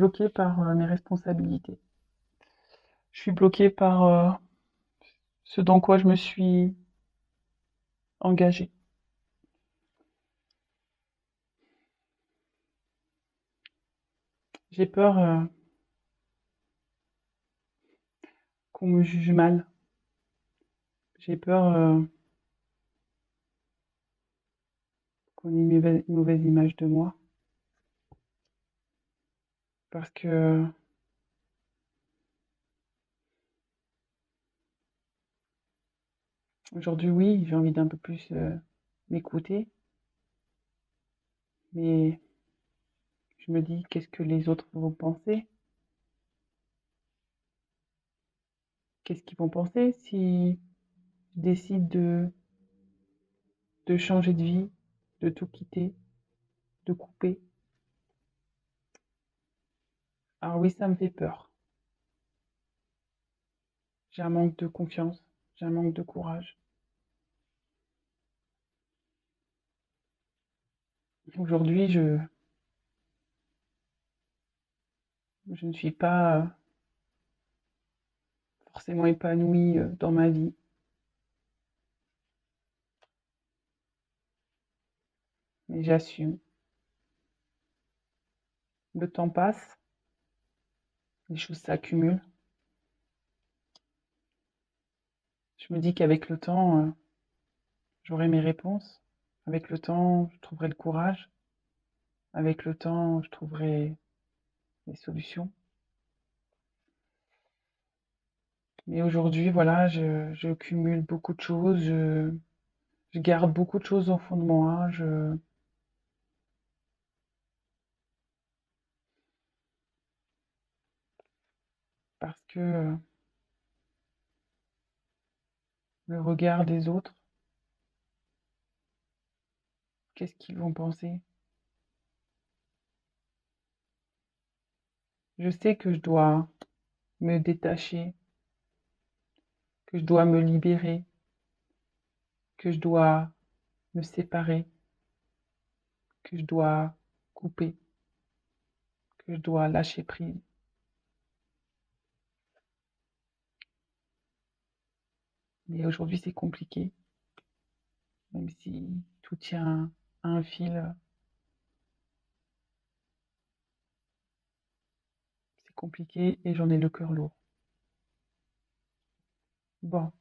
bloquée par mes responsabilités. Je suis bloquée par ce dans quoi je me suis engagée. J'ai peur qu'on me juge mal. J'ai peur qu'on ait une mauvaise image de moi. Parce que aujourd'hui, oui, j'ai envie d'un peu plus m'écouter. Mais je me dis, qu'est-ce que les autres vont penser? Qu'est-ce qu'ils vont penser si je décide de changer de vie, de tout quitter, de couper? Alors oui, ça me fait peur. J'ai un manque de confiance, j'ai un manque de courage. Aujourd'hui, je ne suis pas forcément épanouie dans ma vie, mais j'assume. Le temps passe, les choses s'accumulent. Je me dis qu'avec le temps, j'aurai mes réponses. Avec le temps, je trouverai le courage. Avec le temps, je trouverai des solutions. Mais aujourd'hui, voilà, je cumule beaucoup de choses, je garde beaucoup de choses au fond de moi, parce que le regard des autres, qu'est-ce qu'ils vont penser? Je sais que je dois me détacher, que je dois me libérer, que je dois me séparer, que je dois couper, que je dois lâcher prise. Mais aujourd'hui, c'est compliqué, même si tout tient à un fil, c'est compliqué et j'en ai le cœur lourd. Bon,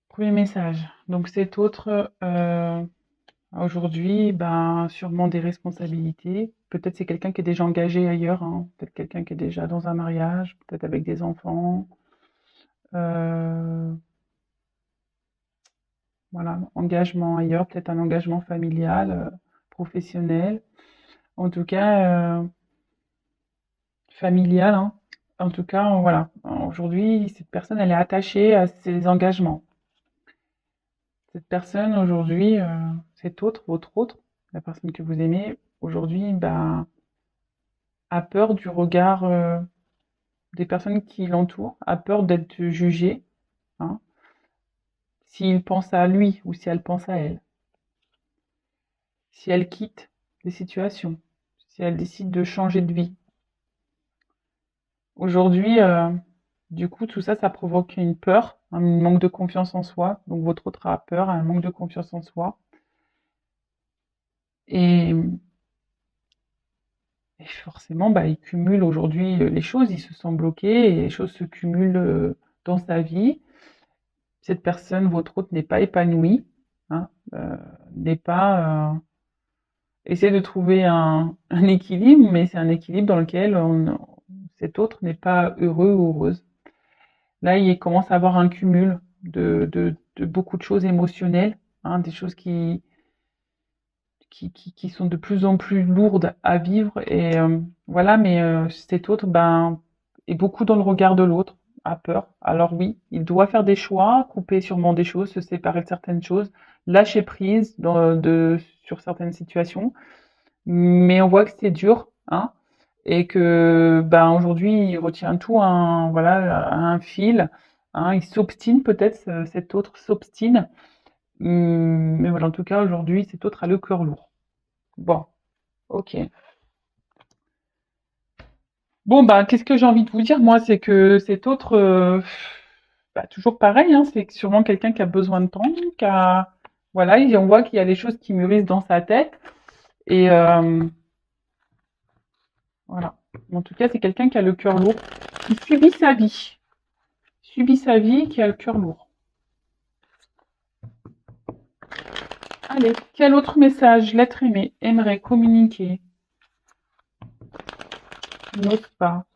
premier message. Donc cet autre, aujourd'hui, ben, sûrement des responsabilités. Peut-être c'est quelqu'un qui est déjà engagé ailleurs, hein. Peut-être quelqu'un qui est déjà dans un mariage, peut-être avec des enfants. Euh, voilà, engagement ailleurs, peut-être un engagement familial, professionnel. En tout cas, familial, hein. En tout cas, voilà. Aujourd'hui, cette personne, elle est attachée à ses engagements. Cette personne, aujourd'hui, cet autre, votre autre, la personne que vous aimez, aujourd'hui, ben, a peur du regard des personnes qui l'entourent, a peur d'être jugée, hein, s'il pense à lui ou si elle pense à elle, si elle quitte des situations, si elle décide de changer de vie. Aujourd'hui, du coup, tout ça, ça provoque une peur, un manque de confiance en soi. Donc, votre autre a peur, un manque de confiance en soi. Et, et forcément, bah, il cumule aujourd'hui les choses, il se sent bloqué et les choses se cumulent dans sa vie. Cette personne, votre autre, n'est pas épanouie, hein, n'est pas essaie de trouver un équilibre, mais c'est un équilibre dans lequel cet autre n'est pas heureux ou heureuse. Là, il commence à avoir un cumul de beaucoup de choses émotionnelles, hein, des choses qui sont de plus en plus lourdes à vivre. Et voilà, mais cet autre ben, est beaucoup dans le regard de l'autre, a peur. Alors oui, il doit faire des choix, couper sûrement des choses, se séparer de certaines choses, lâcher prise sur certaines situations. Mais on voit que c'est dur, hein, et que ben aujourd'hui il retient tout voilà, à un fil, hein, il s'obstine peut-être, cet autre s'obstine, mais voilà, en tout cas aujourd'hui cet autre a le cœur lourd. Bon, ok. Bon, bah, qu'est-ce que j'ai envie de vous dire, moi, c'est que cet autre, bah, toujours pareil, hein, c'est sûrement quelqu'un qui a besoin de temps, qui a, voilà, on voit qu'il y a des choses qui mûrissent dans sa tête, et voilà. En tout cas, c'est quelqu'un qui a le cœur lourd, qui subit sa vie, qui a le cœur lourd. Allez, quel autre message l'être aimé aimerait communiquer, n'ose pas.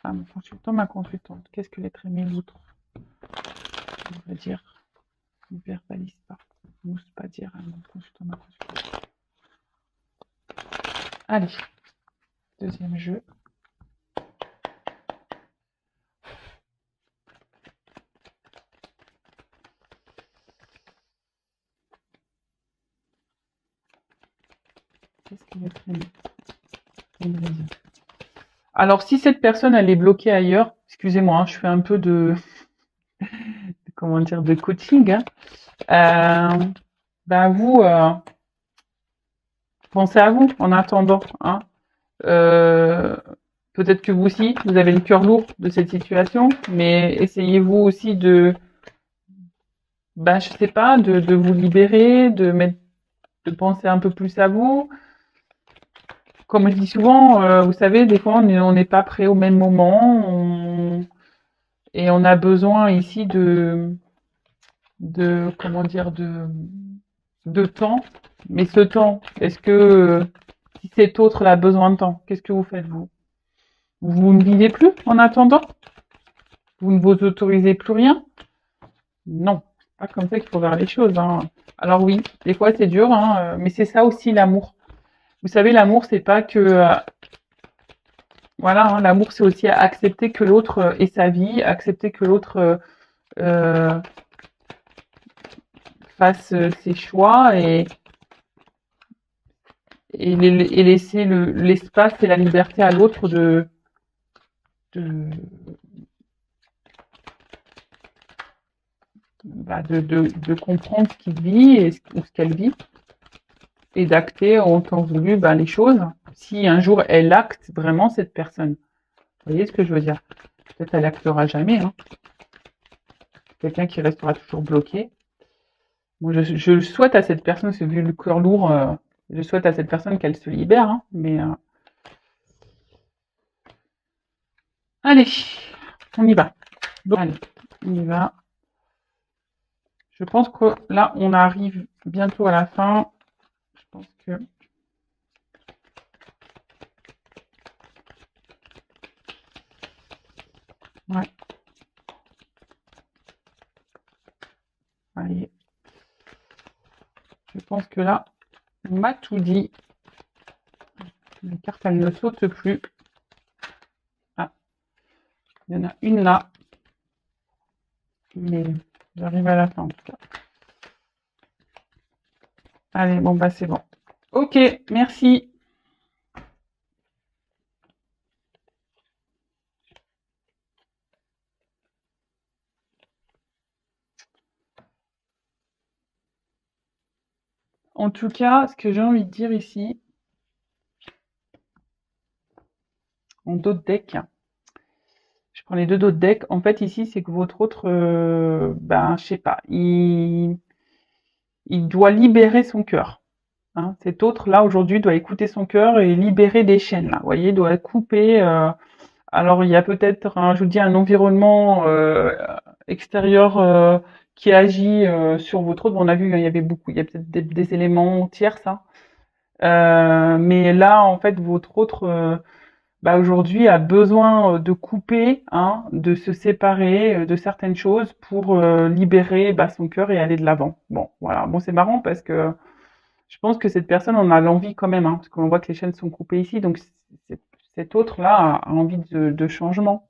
Ah, mon consultant, ma consultante, qu'est-ce que l'être aimé l'autre, on va dire, ne verbalise pas, n'ose pas dire à mon consultant, ma consultante. Allez, deuxième jeu. Qu'est-ce qu'il est très bien. Alors, si cette personne, elle est bloquée ailleurs, excusez-moi, hein, je fais un peu comment dire, de coaching, hein. Ben vous, pensez à vous en attendant, hein. Euh, Peut-être que vous aussi, vous avez le cœur lourd de cette situation, mais essayez-vous aussi ben je sais pas, de vous libérer, de penser un peu plus à vous. Comme je dis souvent, vous savez, des fois, on n'est pas prêt au même moment, et on a besoin ici comment dire, de temps. Mais ce temps, est-ce que, si cet autre a besoin de temps, qu'est-ce que vous faites, vous? Vous ne vivez plus en attendant? Vous ne vous autorisez plus rien? Non, c'est pas comme ça qu'il faut voir les choses, hein. Alors oui, des fois c'est dur, hein, mais c'est ça aussi l'amour. Vous savez, l'amour, c'est pas que, voilà, hein, l'amour, c'est aussi accepter que l'autre ait sa vie, accepter que l'autre euh, fasse ses choix, et laisser l'espace et la liberté à l'autre de, de comprendre ce qu'il vit ou ce qu'elle vit, et d'acter en temps voulu les choses. Si un jour elle acte vraiment, cette personne, vous voyez ce que je veux dire? Peut-être elle actera jamais, hein. Quelqu'un qui restera toujours bloqué. Moi, je le souhaite à cette personne, parce que vu le cœur lourd, je souhaite à cette personne qu'elle se libère, hein, mais allez, on y va. Bon, allez, on y va. Je pense que là, on arrive bientôt à la fin. Je pense que... Ouais, allez. Je pense que là, on m'a tout dit. Les cartes, elles ne sautent plus. Ah, il y en a une là. Mais j'arrive à la fin, en tout cas. Allez, bon, bah c'est bon. Ok, merci. En tout cas, ce que j'ai envie de dire ici, en dos de deck, je prends les deux dos de deck. En fait, ici, c'est que votre autre, je sais pas, il doit libérer son cœur, hein. Cet autre, là, aujourd'hui, doit écouter son cœur et libérer des chaînes, là. Vous voyez, doit couper. Alors, il y a peut-être, je vous dis, un environnement extérieur qui agit sur votre autre. Bon, on a vu, il y avait beaucoup, il y a peut-être des éléments tiers, ça. Mais là, en fait, votre autre, aujourd'hui, a besoin de couper, hein, de se séparer de certaines choses pour libérer son cœur et aller de l'avant. Bon, voilà. Bon, c'est marrant parce que je pense que cette personne en a l'envie quand même, hein, parce qu'on voit que les chaînes sont coupées ici, donc cet autre-là a envie de changement,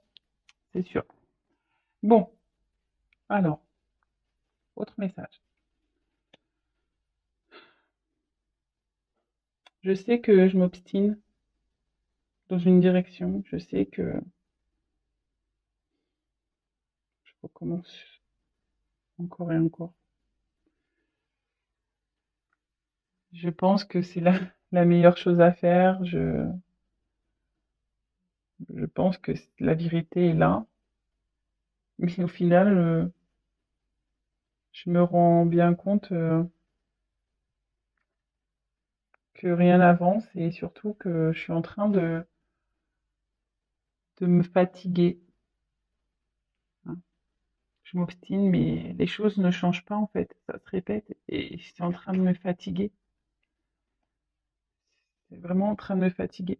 c'est sûr. Bon, alors, autre message. Je sais que je m'obstine dans une direction, je sais que je recommence encore et encore. Je pense que c'est la meilleure chose à faire. Je pense que la vérité est là, mais au final, je me rends bien compte que rien n'avance et surtout que je suis en train de me fatiguer, hein. Je m'obstine, mais les choses ne changent pas en fait, ça se répète et c'est en train de me fatiguer. C'est vraiment en train de me fatiguer.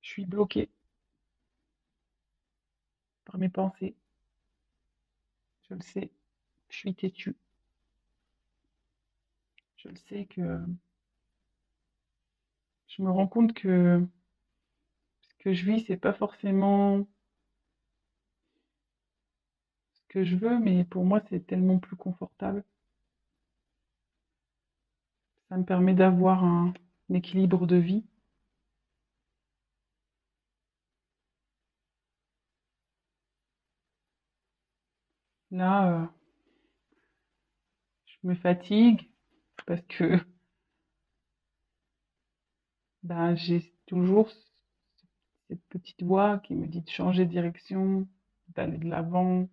Je suis bloquée par mes pensées, je le sais. Je suis têtue. Je le sais que je me rends compte que ce que je vis, c'est pas forcément ce que je veux, mais pour moi, c'est tellement plus confortable. Ça me permet d'avoir un équilibre de vie. Là, je me fatigue parce que ben, j'ai toujours cette petite voix qui me dit de changer de direction, d'aller de l'avant,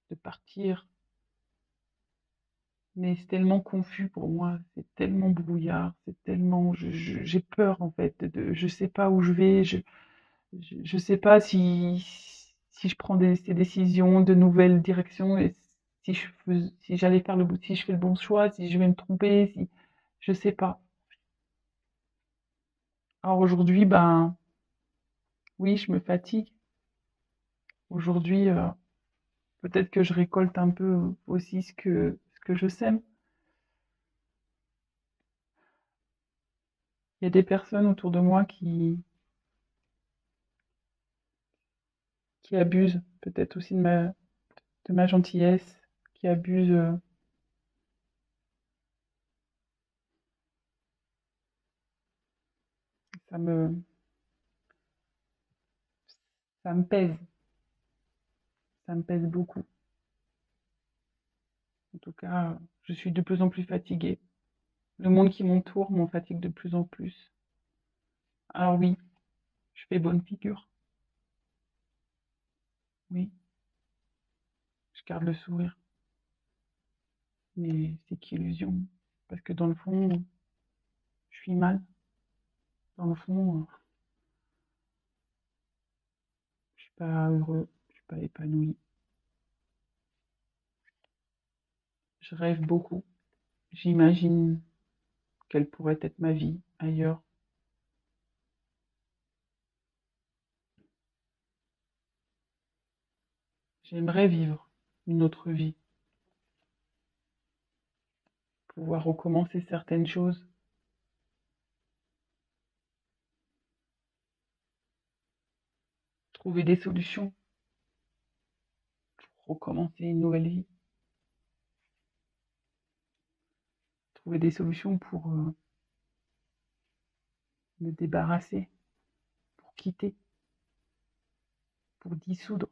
de partir. Mais c'est tellement confus pour moi, c'est tellement brouillard, c'est tellement, j'ai peur en fait, je sais pas où je vais, je sais pas si je prends ces décisions de nouvelles directions et si j'allais faire si je fais le bon choix, si je vais me tromper, si, je sais pas. Alors aujourd'hui, ben, oui, je me fatigue. Aujourd'hui, peut-être que je récolte un peu aussi ce que je sème. Il y a des personnes autour de moi qui abusent peut-être aussi de ma gentillesse, qui abusent, ça me, ça me pèse, ça me pèse beaucoup. En tout cas, je suis de plus en plus fatiguée. Le monde qui m'entoure m'en fatigue de plus en plus. Alors oui, je fais bonne figure. Oui, je garde le sourire. Mais c'est qu'illusion. Parce que dans le fond, je suis mal. Dans le fond, je suis pas heureux, je suis pas épanoui. Je rêve beaucoup. J'imagine quelle pourrait être ma vie ailleurs. J'aimerais vivre une autre vie, pouvoir recommencer certaines choses, trouver des solutions pour recommencer une nouvelle vie, trouver des solutions pour me débarrasser, pour quitter, pour dissoudre,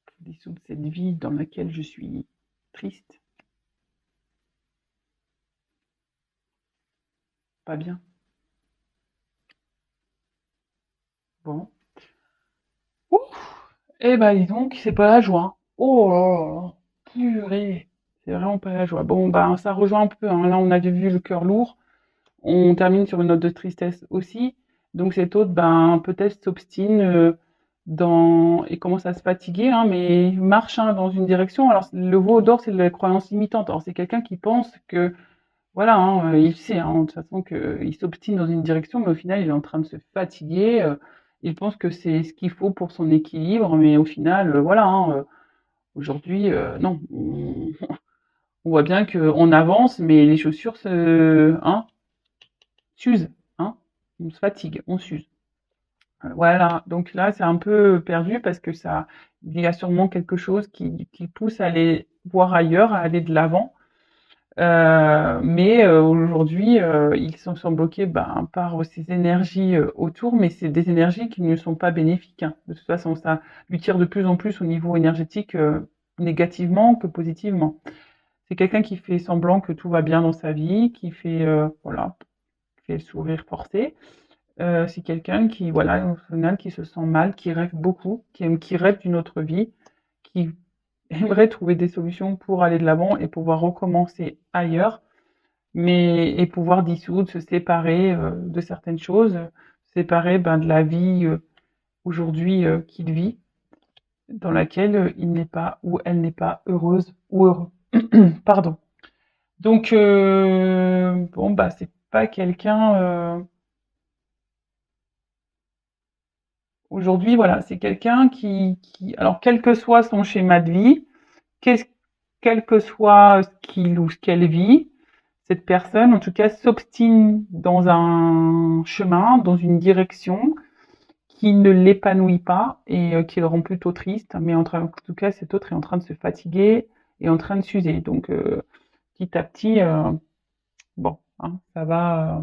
pour dissoudre cette vie dans laquelle je suis triste, pas bien. Bon. Ouf. Eh ben dis donc, c'est pas la joie. Oh là là, purée, c'est vraiment pas la joie. Bon, ben ça rejoint un peu, hein. Là, on a vu le cœur lourd. On termine sur une note de tristesse aussi. Donc cet autre, ben, peut-être s'obstine et commence à se fatiguer, hein, mais marche, hein, dans une direction. Alors le veau d'or, c'est la croyance limitante. Alors c'est quelqu'un qui pense que, voilà, hein, il sait, hein, de toute façon qu'il s'obstine dans une direction, mais au final, il est en train de se fatiguer. Il pense que c'est ce qu'il faut pour son équilibre, mais au final, voilà, hein, aujourd'hui, non. On voit bien qu'on avance, mais les chaussures hein, s'usent, hein, on se fatigue, on s'use. Voilà, donc là, c'est un peu perdu parce que ça, il y a sûrement quelque chose qui pousse à aller voir ailleurs, à aller de l'avant. Mais aujourd'hui, ils sont bloqués par ces énergies autour, mais c'est des énergies qui ne sont pas bénéfiques, hein. De toute façon, ça lui tire de plus en plus au niveau énergétique, négativement que positivement. C'est quelqu'un qui fait semblant que tout va bien dans sa vie, qui fait, voilà, qui fait le sourire forcé. C'est quelqu'un qui, voilà, au final, qui se sent mal, qui rêve beaucoup, qui rêve d'une autre vie, qui aimerait trouver des solutions pour aller de l'avant et pouvoir recommencer ailleurs, mais et pouvoir dissoudre, se séparer de certaines choses, se séparer de la vie aujourd'hui qu'il vit, dans laquelle il n'est pas ou elle n'est pas heureuse ou heureux. Pardon. Donc bon c'est pas quelqu'un aujourd'hui voilà, c'est quelqu'un qui alors quel que soit son schéma de vie, qu'est-ce quel que soit ce qu'il ou ce qu'elle vit, cette personne, en tout cas, s'obstine dans un chemin, dans une direction qui ne l'épanouit pas et qui le rend plutôt triste. Mais en tout cas, cet autre est en train de se fatiguer et en train de s'user. Donc, petit à petit, bon, hein, ça va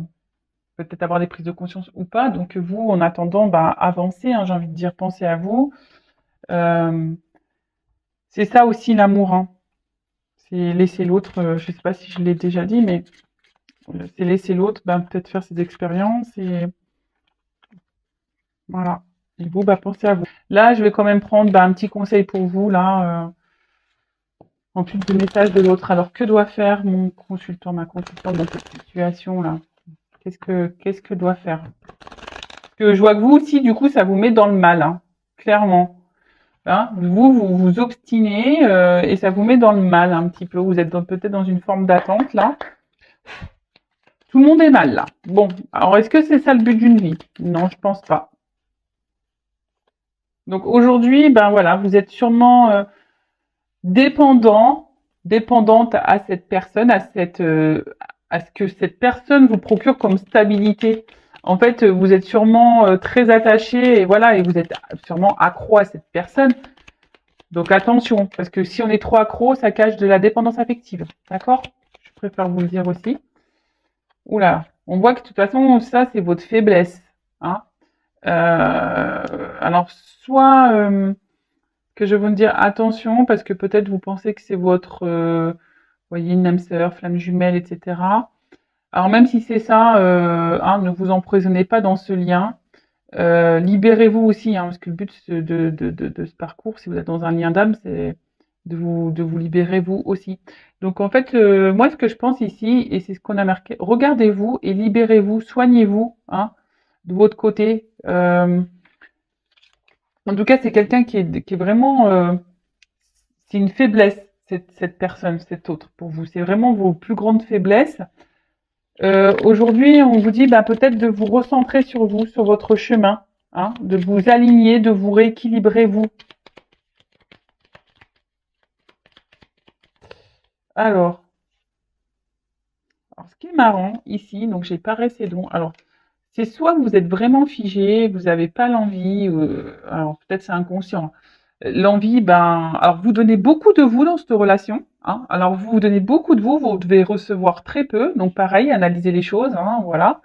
peut-être avoir des prises de conscience ou pas. Donc, vous, en attendant, avancez, hein, j'ai envie de dire, pensez à vous. Euh, c'est ça aussi l'amour, hein. C'est laisser l'autre, je sais pas si je l'ai déjà dit, mais c'est laisser l'autre peut-être faire ses expériences et voilà. Et vous, pensez à vous. Là, je vais quand même prendre un petit conseil pour vous, là, en plus du message de l'autre. Alors, que doit faire mon consultant, ma consultante dans cette situation-là? Qu'est-ce que doit faire? Parce que je vois que vous aussi, du coup, ça vous met dans le mal, hein, clairement. Hein, vous vous obstinez et ça vous met dans le mal un petit peu. Vous êtes peut-être dans une forme d'attente, là. Tout le monde est mal, là. Bon, alors est-ce que c'est ça le but d'une vie? Non, je pense pas. Donc aujourd'hui, voilà, vous êtes sûrement dépendante à cette personne, à ce que cette personne vous procure comme stabilité. En fait, vous êtes sûrement très attaché et voilà, et vous êtes sûrement accro à cette personne. Donc attention, parce que si on est trop accro, ça cache de la dépendance affective. D'accord? Je préfère vous le dire aussi. Oula, on voit que de toute façon, ça c'est votre faiblesse, hein. Alors soit que je veux dire attention parce que peut-être vous pensez que c'est votre, voyez, une âme sœur, flamme jumelle, etc. Alors même si c'est ça, hein, ne vous emprisonnez pas dans ce lien. Libérez-vous aussi, hein, parce que le but de ce parcours, si vous êtes dans un lien d'âme, c'est de vous libérer vous aussi. Donc en fait, moi ce que je pense ici, et c'est ce qu'on a marqué, regardez-vous et libérez-vous, soignez-vous, hein, de votre côté. En tout cas, c'est quelqu'un qui est vraiment, c'est une faiblesse, cette personne, cet autre, pour vous. C'est vraiment vos plus grandes faiblesses. Aujourd'hui, on vous dit peut-être de vous recentrer sur vous, sur votre chemin, hein, de vous aligner, de vous rééquilibrer vous. Alors, ce qui est marrant ici, donc j'ai pas resté long. Alors, c'est soit vous êtes vraiment figé, vous n'avez pas l'envie, alors peut-être c'est inconscient. L'envie, alors vous donnez beaucoup de vous dans cette relation, hein. Alors vous donnez beaucoup de vous, vous devez recevoir très peu. Donc pareil, analysez les choses, hein, voilà.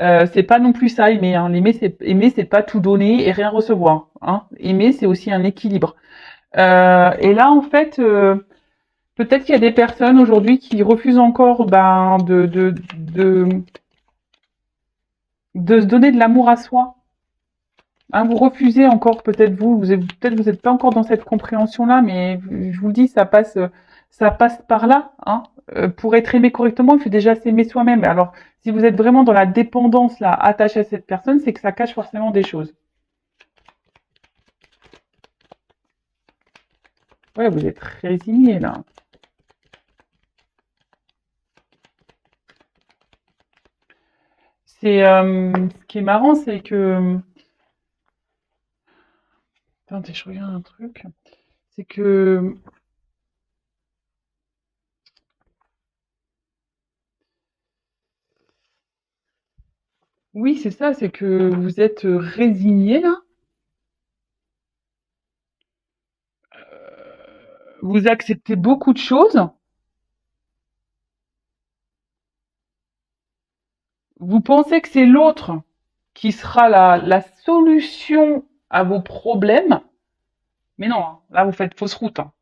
C'est pas non plus ça aimer, hein. Aimer, c'est pas tout donner et rien recevoir, hein. Aimer, c'est aussi un équilibre. Et là, en fait, peut-être qu'il y a des personnes aujourd'hui qui refusent encore de se donner de l'amour à soi. Hein, vous refusez encore peut-être peut-être vous n'êtes pas encore dans cette compréhension-là, mais je vous le dis, ça passe par là. Hein. Pour être aimé correctement, il faut déjà s'aimer soi-même. Alors, si vous êtes vraiment dans la dépendance là, attaché à cette personne, c'est que ça cache forcément des choses. Ouais, vous êtes résigné là. Ce qui est marrant, c'est que attendez, je regarde un truc. C'est que oui, c'est ça, c'est que vous êtes résigné là. Vous acceptez beaucoup de choses. Vous pensez que c'est l'autre qui sera la solution à vos problèmes, mais non, hein, là vous faites fausse route, hein.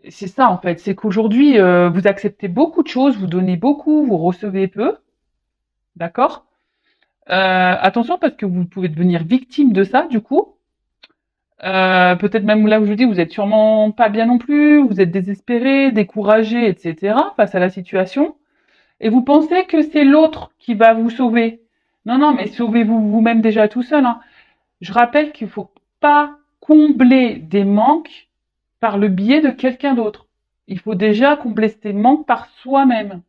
C'est ça en fait, c'est qu'aujourd'hui vous acceptez beaucoup de choses, vous donnez beaucoup, vous recevez peu, d'accord? Attention parce que vous pouvez devenir victime de ça du coup. Peut-être même là où je vous dis, vous êtes sûrement pas bien non plus, vous êtes désespéré, découragé, etc. face à la situation, et vous pensez que c'est l'autre qui va vous sauver. Non, non, mais sauvez-vous vous-même déjà tout seul, hein. Je rappelle qu'il faut pas combler des manques par le biais de quelqu'un d'autre. Il faut déjà combler ces manques par soi-même.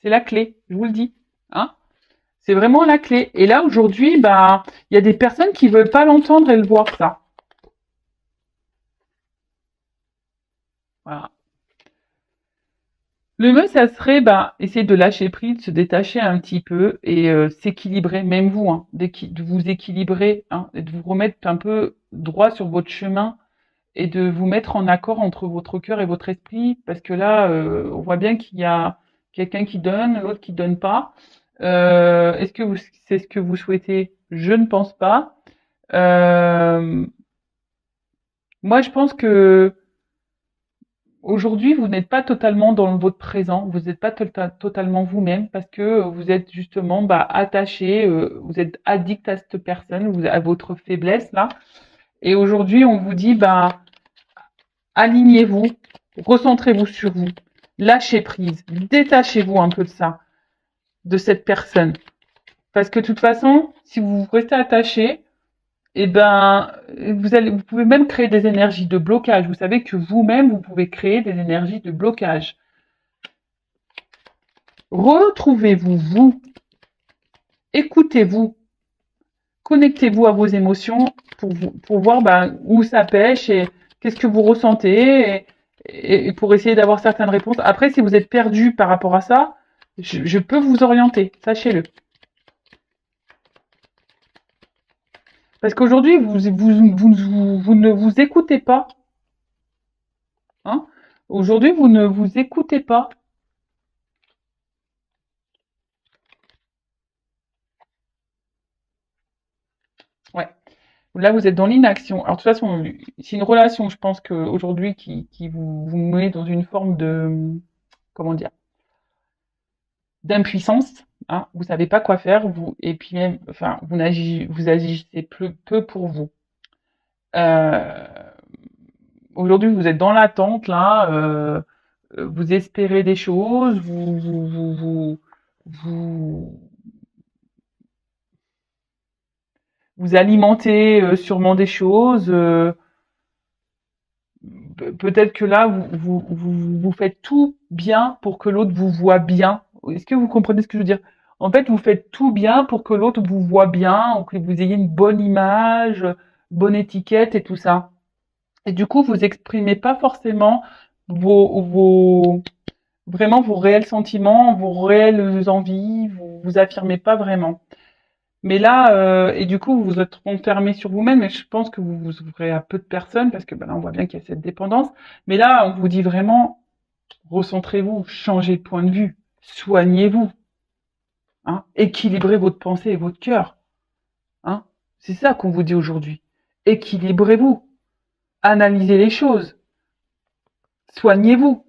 C'est la clé, je vous le dis, hein. C'est vraiment la clé. Et là, aujourd'hui, bah, il y a des personnes qui veulent pas l'entendre et le voir, ça. Voilà. Le mieux, ça serait bah, essayer de lâcher prise, de se détacher un petit peu et s'équilibrer, même vous, hein, de vous équilibrer, hein, et de vous remettre un peu droit sur votre chemin et de vous mettre en accord entre votre cœur et votre esprit, parce que là, on voit bien qu'il y a quelqu'un qui donne, l'autre qui donne pas. Est-ce que c'est ce que vous souhaitez? Je ne pense pas. Euh, Moi, je pense que aujourd'hui, vous n'êtes pas totalement dans votre présent, vous n'êtes pas totalement vous-même parce que vous êtes justement bah, attaché, vous êtes addict à cette personne, à votre faiblesse là. Et aujourd'hui, on vous dit bah alignez-vous, recentrez-vous sur vous, lâchez prise, détachez-vous un peu de ça, de cette personne. Parce que de toute façon, si vous restez attaché, eh ben, vous pouvez même créer des énergies de blocage. Vous savez que vous-même, vous pouvez créer des énergies de blocage. Retrouvez-vous, vous, écoutez-vous, connectez-vous à vos émotions pour voir ben, où ça pêche et qu'est-ce que vous ressentez et pour essayer d'avoir certaines réponses. Après, si vous êtes perdu par rapport à ça, je peux vous orienter, sachez-le. Parce qu'aujourd'hui, vous ne vous écoutez pas. Hein. Aujourd'hui, vous ne vous écoutez pas. Ouais. Là, vous êtes dans l'inaction. Alors, de toute façon, c'est une relation, je pense qu'aujourd'hui, qui vous met dans une forme de, comment dire, d'impuissance. Hein. Vous savez pas quoi faire, vous, et puis même, enfin, vous agissez peu pour vous. Euh, Aujourd'hui, vous êtes dans l'attente, là, vous espérez des choses, vous, vous alimentez sûrement des choses. Peut-être que là, vous faites tout bien pour que l'autre vous voit bien. Est-ce que vous comprenez ce que je veux dire? En fait, vous faites tout bien pour que l'autre vous voit bien, ou que vous ayez une bonne image, bonne étiquette et tout ça. Et du coup, vous exprimez pas forcément vraiment vos réels sentiments, vos réelles envies, vous affirmez pas vraiment. Mais là, et du coup, vous êtes renfermé sur vous-même, et je pense que vous vous ouvrez à peu de personnes, parce que ben là, on voit bien qu'il y a cette dépendance. Mais là, on vous dit vraiment, recentrez-vous, changez de point de vue, soignez-vous, hein, équilibrez votre pensée et votre cœur, hein. C'est ça qu'on vous dit aujourd'hui. Équilibrez-vous, analysez les choses, soignez-vous.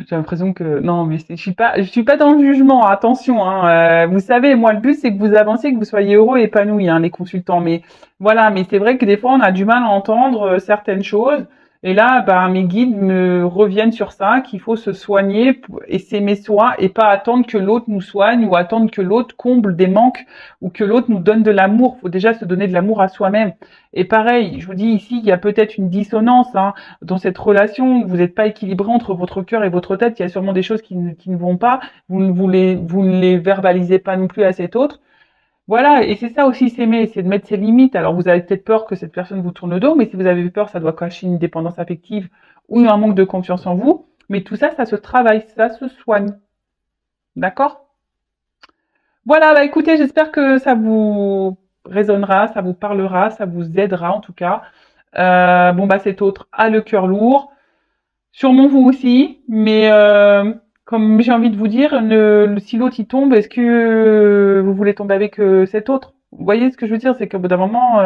J'ai l'impression que non, mais je suis pas dans le jugement. Attention, hein. Vous savez, moi, le but c'est que vous avanciez, que vous soyez heureux et épanoui, hein, les consultants. Mais voilà, mais c'est vrai que des fois, on a du mal à entendre certaines choses. Et là, bah, mes guides me reviennent sur ça, qu'il faut se soigner et s'aimer soi et pas attendre que l'autre nous soigne ou attendre que l'autre comble des manques ou que l'autre nous donne de l'amour. Faut déjà se donner de l'amour à soi-même. Et pareil, je vous dis ici, il y a peut-être une dissonance, hein, dans cette relation, vous n'êtes pas équilibré entre votre cœur et votre tête, il y a sûrement des choses qui ne vont pas, vous ne les verbalisez pas non plus à cet autre. Voilà, et c'est ça aussi s'aimer, c'est de mettre ses limites. Alors vous avez peut-être peur que cette personne vous tourne le dos, mais si vous avez peur, ça doit cacher une dépendance affective ou un manque de confiance en vous. Mais tout ça, ça se travaille, ça se soigne. D'accord? Voilà, bah écoutez, j'espère que ça vous résonnera, ça vous parlera, ça vous aidera en tout cas. Bon bah cet autre a le cœur lourd. Sûrement vous aussi, mais comme j'ai envie de vous dire, si l'autre il tombe, est-ce que vous voulez tomber avec cet autre? Vous voyez ce que je veux dire? C'est qu'au bout d'un moment,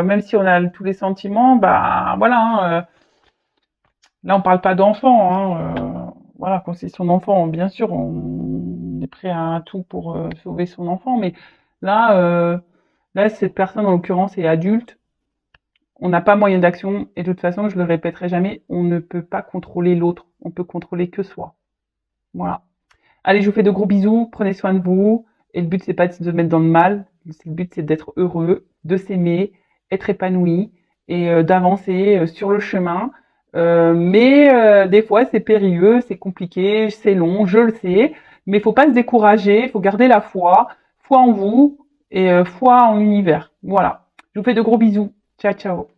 même si on a tous les sentiments, bah voilà, hein, là on parle pas d'enfant, hein, voilà, quand c'est son enfant, bien sûr, on est prêt à tout pour sauver son enfant, mais là, là cette personne en l'occurrence est adulte, on n'a pas moyen d'action, et de toute façon, je le répéterai jamais, on ne peut pas contrôler l'autre, on peut contrôler que soi. Voilà. Allez, je vous fais de gros bisous, prenez soin de vous. Et le but, c'est pas de se mettre dans le mal. Le but, c'est d'être heureux, de s'aimer, être épanoui et d'avancer sur le chemin. Mais des fois, c'est périlleux, c'est compliqué, c'est long, je le sais. Mais il faut pas se décourager, il faut garder la foi, foi en vous et foi en l'univers. Voilà. Je vous fais de gros bisous. Ciao, ciao.